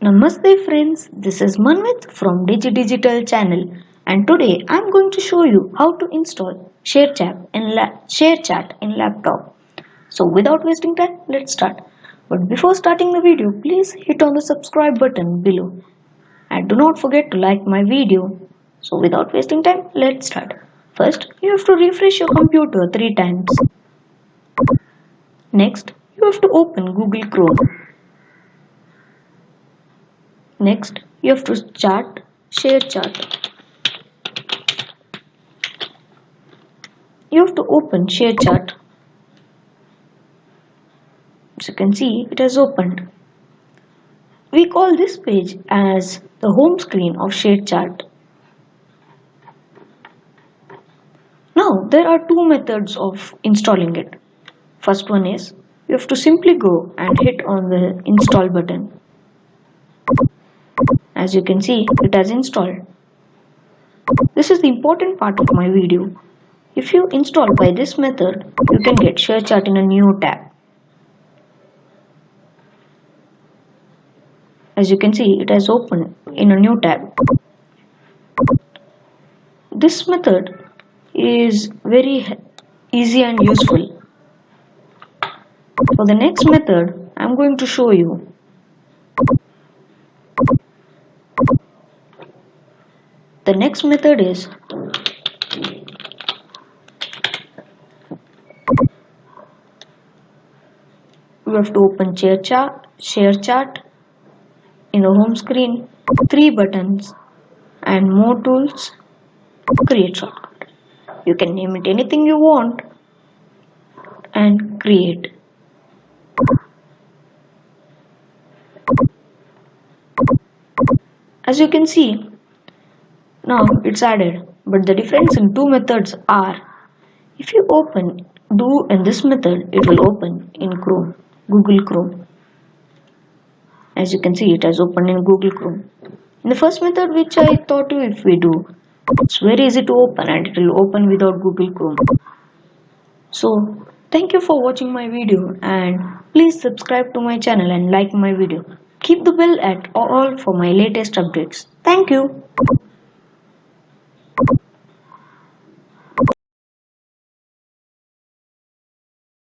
Namaste friends, this is Manvit from DigiDigital channel and today I am going to show you how to install ShareChat in laptop. So without wasting time, let's start. But before starting the video, please hit on the subscribe button below and do not forget to like my video. So without wasting time, let's start. First, you have to refresh your computer 3 times. Next, you have to open Google Chrome. Next, you have to start ShareChat. You have to open ShareChat. As you can see, it has opened. We call this page as the home screen of ShareChat. Now, there are two methods of installing it. First one is, you have to simply go and hit on the install button. As you can see, it has installed. This is the important part of my video. If you install by this method, you can get ShareChat in a new tab. As you can see, it has opened in a new tab. This method is very easy and useful. For the next method, I am going to show you. The next method is you have to open ShareChat in the home screen, 3 buttons and more tools, create shortcut. You can name it anything you want and create. As you can see, now it's added, but the difference in two methods are, if you do in this method, it will open in Google Chrome. As you can see, it has opened in Google Chrome. In the first method which I taught you, if we do, it's very easy to open and it will open without Google Chrome. So thank you for watching my video and please subscribe to my channel and like my video. Keep the bell at all for my latest updates. Thank you.